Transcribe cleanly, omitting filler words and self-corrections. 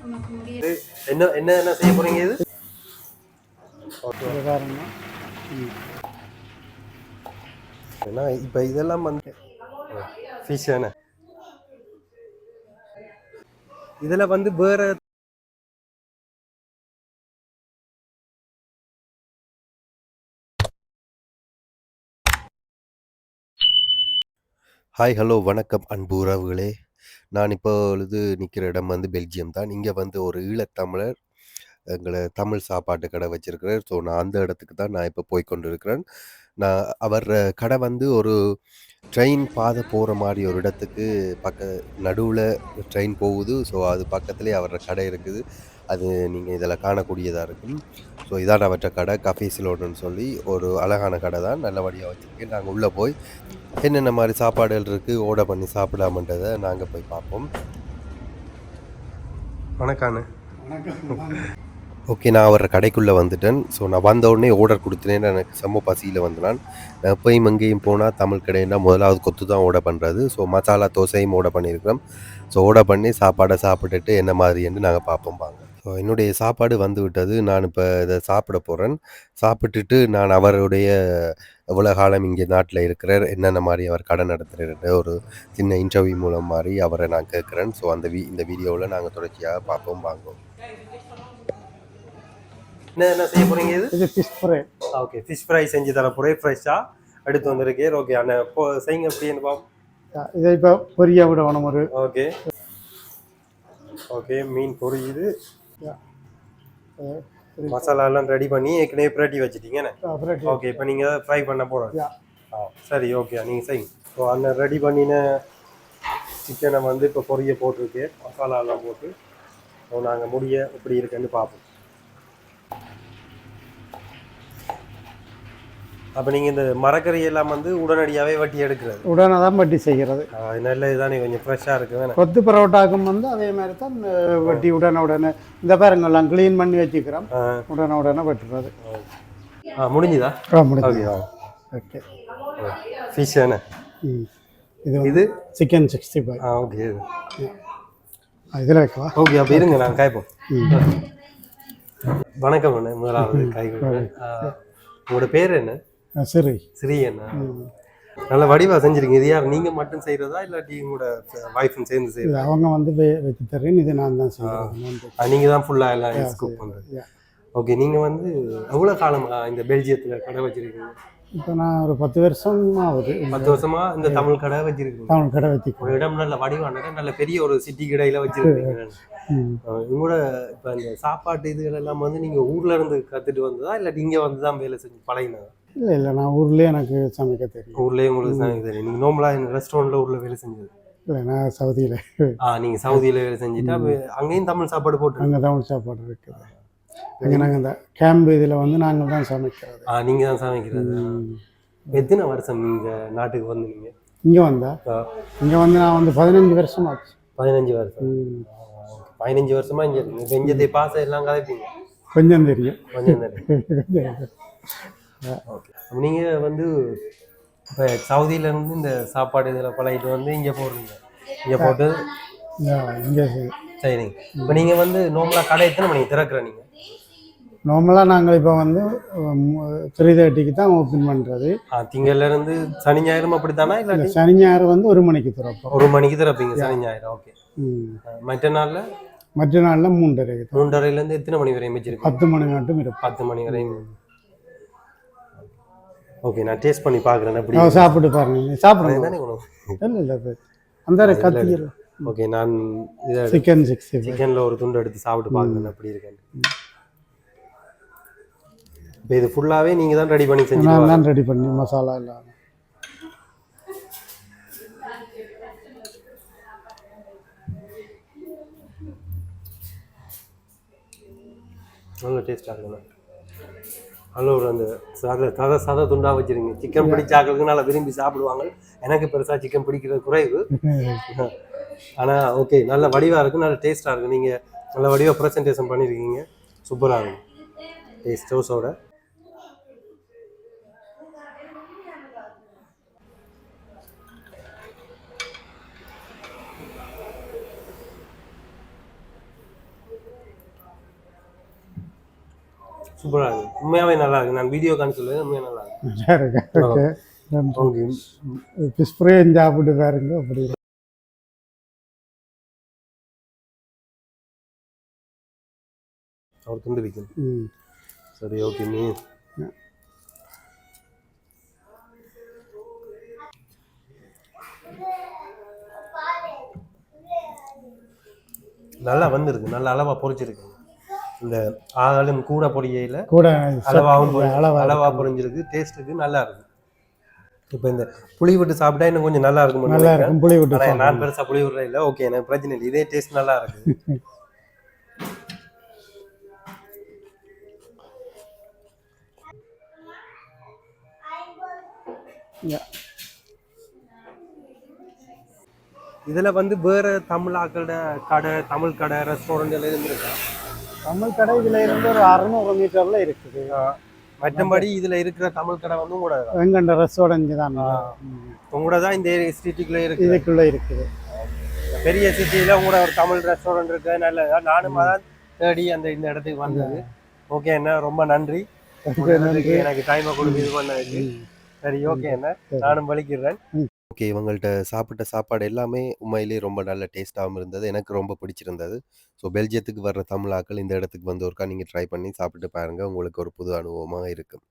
என்ன என்ன என்ன செய்ய போறீங்க இது? ஏன்னா இப்போ இதெல்லாம் வந்து ஃபிஷ் என்ன இதில் வந்து வேற ஹாய் ஹலோ வணக்கம் அன்பு உறவுகளே. நான் இப்பொழுது நிற்கிற இடம் வந்து பெல்ஜியம் தான். இங்கே வந்து ஒரு ஈழத்தமிழர் எங்களை தமிழ் சாப்பாட்டு கடை வச்சிருக்கிறார். ஸோ நான் அந்த இடத்துக்கு தான் நான் இப்போ போய் கொண்டிருக்கிறேன். நான் அவர் கடை வந்து ஒரு ட்ரெயின் பாதை போகிற மாதிரி ஒரு இடத்துக்கு நடுவில் ட்ரெயின் போகுது. ஸோ அது பக்கத்துலேயே அவரோட கடை இருக்குது. அது நீங்கள் இதில் காணக்கூடியதாக இருக்கும். ஸோ இதான் அவற்ற கடை கஃபே சிலோடுன்னு சொல்லி ஒரு அழகான கடை தான், நல்லபடியாக வச்சுருக்கேன். நாங்கள் உள்ளே போய் என்னென்ன மாதிரி சாப்பாடுகள் இருக்குது ஆர்டர் பண்ணி சாப்பிடாமன்றதை நாங்கள் போய் பார்ப்போம். வணக்காண்ணே. ஓகே, நான் அவரை கடைக்குள்ளே வந்துட்டேன். ஸோ நான் வந்த உடனே ஆர்டர் கொடுத்தேன்னு எனக்கு செம்ம பசியில் வந்தேன். நான் எப்போயும் எங்கேயும் போனால் தமிழ் கடைன்னா முதலாவது கொத்து தான் ஆர்டர் பண்ணுறது. ஸோ மசாலா தோசையும் ஆர்டர் பண்ணியிருக்கிறோம். ஸோ ஆர்டர் பண்ணி சாப்பாடை சாப்பிட்டுட்டு என்ன மாதிரின்னு நாங்கள் பார்ப்போம் வாங்க. ஸோ என்னுடைய சாப்பாடு வந்து விட்டது. நான் இப்போ இதை சாப்பிட போகிறேன். சாப்பிட்டுட்டு நான் அவருடைய எவ்வளோ காலம் இங்கே நாட்டில் இருக்கிறார், என்னென்ன மாதிரி அவர் கடை நடத்துகிற ஒரு சின்ன இன்டர்வியூ மூலம் மாதிரி அவரை நான் கேட்குறேன். ஸோ இந்த வீடியோவில் நாங்கள் தொடர்ச்சியாக பார்ப்போம் வாங்குவோம். என்ன செய்ய போகிறீங்க? இது fish fry. Okay, fish fry செஞ்சு தர போகிறேன். ஃப்ரெஷ்ஷாக எடுத்து வந்திருக்கேன். ஓகே அண்ணா, இப்போ செய்யுங்க எப்படின்னு பார்ப்போம். இதை இப்போ பொரியா விடணும் ஒரு. ஓகே ஓகே, மீன் பொரியுது. மசாலாலாம் ரெடி பண்ணி ஏற்கனவே பிரட்டி வச்சுட்டீங்கண்ணே. ஓகே, இப்போ நீங்கள் ஃப்ரை பண்ண போகிறோம். சரி, ஓகே நீங்கள் செய்யுங்க. ஸோ அந்த ரெடி பண்ணின சிக்கனை வந்து இப்போ பொரிய போட்டிருக்கேன், மசாலாலாம் போட்டு. ஸோ நாங்கள் முடிய எப்படி இருக்குன்னு பார்ப்போம். அப்போ நீங்கள் இந்த மரக்கறி எல்லாம் வந்து உடனடியாகவே வட்டி எடுக்கிறது? உடனே தான் வட்டி செய்கிறது. நல்ல இதுதானே, கொஞ்சம் ஃப்ரெஷ்ஷாக இருக்குது. கொத்து பரோட்டாக்கும் வந்து அதே மாதிரி தான் வட்டி உடனே இந்த பாருங்கெல்லாம் க்ளீன் பண்ணி வச்சுக்கிறோம். உடனே வெட்டுறது. முடிஞ்சுதா? முடிஞ்சு. ஓகே, ஃபிஷ் என்ன இது சிக்கன் 65. ஓகே, இதில் வைக்கவா? ஓகே, அப்போ இருங்க நான் காய்ப்போம். வணக்கம் அண்ணே. முதலாவது காய் உங்களோட பேர் என்ன? சரி ஸ்ரீ என்ன. நல்ல வடிவாக செஞ்சுருக்கீங்க. இது யார் நீங்கள் மட்டும் செய்கிறதா இல்லாட்டி உங்களோட ஒய்ஃபும் சேர்ந்து செய்யுது? அவங்க வந்து வச்சு தரேன், இது நான் தான் செய்கிறேன். நீங்கள் தான் ஃபுல்லாக எல்லாம் குக் பண்ணுறது. ஓகே, நீங்கள் வந்து எவ்வளோ காலமாக இந்த பெல்ஜியத்தில் கடை வச்சுருக்கீங்க? இப்போ நான் ஒரு 10 வருஷம் ஆகுது. 10 வருஷமா இந்த தமிழ் கடை வச்சிருக்கீங்க? தமிழ் கடை வச்சுருக்கேன். ஒரு இடம் நல்ல வடிவான நல்ல பெரிய ஒரு சிட்டி கடையில் வச்சுருக்கீங்க. உங்களோட இப்போ இந்த சாப்பாட்டு இதுகள் எல்லாம் வந்து நீங்கள் ஊரில் இருந்து கற்றுட்டு வந்ததா இல்லாட்டி இங்கே வந்து தான் வேலை செஞ்சு பழகினதா? இல்லை, நான் ஊர்லேயே எனக்கு சமைக்க தெரியும். ஊர்லேயே உங்களுக்கு சமைக்க தெரியும். நீங்கள் நார்மலாக இந்த ரெஸ்டாரண்ட்டில் ஊரில் வேலை செஞ்சது? இல்லை, நான் சவுதியில். நீங்கள் சவுதியில் வேலை செஞ்சுட்டு அப்போ அங்கேயும் தமிழ் சாப்பாடு போட்டு? அங்கே தமிழ் சாப்பாடு இருக்குது. அங்கே நாங்கள் இந்த கேம்ப் இதில் வந்து நாங்கள் தான் சமைக்கிறது. நீங்கள் தான் சமைக்கிறது. எத்தனை வருஷம் நீங்கள் நாட்டுக்கு வந்து நீங்கள் இங்கே வந்து நான் வந்து 15 வருஷம் ஆச்சு. 15 வருஷம். 15 வருஷமா இங்கே இப்போ இங்கே பாசம் எல்லாம் கதைப்பீங்க? கொஞ்சம் தெரியும். கொஞ்சம் தெரியும். ஓகே, நீங்கள் வந்து இப்போ சவுதியிலேருந்து இந்த சாப்பாடு இதில் பழகிட்டு வந்து இங்கே போடுறீங்க. இங்கே போட்டு இங்கே சரிங்க. இப்போ நீங்கள் வந்து நார்மலாக கடை எத்தனை மணிக்கு திறக்கிற? நீங்கள் நார்மலாக நாங்கள் இப்போ வந்து 3:30க்கு தான் ஓப்பன் பண்ணுறது. திங்கள்லேருந்து சனி ஞாயிறு அப்படி தானே? இல்லை, சனி ஞாயிறு வந்து 1 மணிக்கு திறப்போம். 1 மணிக்கு திறப்பீங்க சனி ஞாயிறு. ஓகே. மற்ற நாளில் 3:30. 3:30லேருந்து எத்தனை மணி வரையும் வச்சிருக்கோம்? 10 மணி மட்டும் இருக்கும். 10 மணி வரையும். ஓகே, நான் டேஸ்ட் பண்ணி பார்க்குறேன். எப்படி சாப்பிட்டு பாருங்க. சாப்பிடுங்க தானே உணவு? இல்லை, அந்த கத்தியில். ஓகே, நான் சிக்கன் 65 சிக்கனில் ஒரு துண்டு எடுத்து சாப்பிட்டு பார்க்குறேன் எப்படி இருக்கேன். இப்போ இது ஃபுல்லாகவே நீங்கள் தான் ரெடி பண்ணி செஞ்சு? நான் தான் ரெடி பண்ணி மசாலா எல்லாம். நல்ல டேஸ்ட்டாக இருக்குண்ணா. நல்ல ஒரு அந்த சத துண்டாக வச்சுருங்க. சிக்கன் பிடிச்சாக்களுக்கு நல்லா விரும்பி சாப்பிடுவாங்க. எனக்கு பெருசாக சிக்கன் பிடிக்கிறது குறைவு. ஆனால் ஓகே, நல்ல வடிவாக இருக்குது, நல்ல டேஸ்ட்டாக இருக்குது. நீங்கள் நல்ல வடிவாக ப்ரெசன்டேஷன் பண்ணியிருக்கீங்க. சூப்பராக இருக்கும் டேஸ்ட் டோஸோட. சூப்பராக இருக்குது, உண்மையாகவே நல்லா இருக்குது. நான் வீடியோ கான் சொல்லுவேன், உண்மையாக நல்லா இருக்கு. நல்லா இருக்கு. ஓகே நன்றி. ஓகே. ஃபிஷ் ஃப்ரை சாப்பிட்டு பாருங்க அப்படி. அவர் துண்டு வைக்கணும். ம். சரி ஓகே. நீ நல்லா வந்திருக்கு, நல்ல அளவாக பொரிச்சிருக்கு. இந்த ஆளும் கூட பொடியையில் கூட அளவாகவும் அளவா அளவாக பொரிஞ்சிருக்கு, டேஸ்ட்டுக்கு நல்லா இருக்கு. இப்போ இந்த புளி விட்டு சாப்பிட்டா இன்னும் கொஞ்சம் நல்லா இருக்கும். நல்லா இருக்கும் புளி விட்டு ஆனால் நான் பெருசாக புளி விடுற இல்லை. ஓகே, எனக்கு பிரச்சனை இல்லை, இதே டேஸ்ட் நல்லா இருக்கு. இதில் வந்து வேறு தமிழ் ஆக்களோட கடை, தமிழ் கடை, ரெஸ்டாரண்ட் எல்லாம் இருந்திருக்கா? தமிழ் கடை இதில் இருந்து ஒரு 600 மீட்டரில் இருக்குது. மற்றபடி இதில் இருக்கிற தமிழ் கடை வந்து உங்களோட தான்? எங்கண்ட ரெஸ்டாரண்ட் தான் உங்களோட தான் இந்த சிட்டிக்குள்ளே இருக்குது? இதுக்குள்ளே இருக்குது. பெரிய சிட்டியில் உங்களோட ஒரு தமிழ் ரெஸ்டாரண்ட் இருக்குது, நல்லதா? நானும் அதான் தேடி இந்த இடத்துக்கு வந்தது. ஓகே என்ன, ரொம்ப நன்றி எனக்கு டைமை கொடுத்து இது பண்ணதுக்கு. சரி ஓகே என்ன, நானும் வலிக்கிறேன். ஓகே, இவங்கள்ட்ட சாப்பிட்ட சாப்பாடு எல்லாமே உண்மையிலேயே ரொம்ப நல்ல டேஸ்ட்டாகவும் இருந்தது. எனக்கு ரொம்ப பிடிச்சிருந்தது. ஸோ பெல்ஜியத்துக்கு வர்ற தமிழ் ஆட்கள் இந்த இடத்துக்கு வந்து ஒருக்கா நீங்கள் ட்ரை பண்ணி சாப்பிட்டு பாருங்கள். உங்களுக்கு ஒரு புது அனுபவமாக இருக்கும்.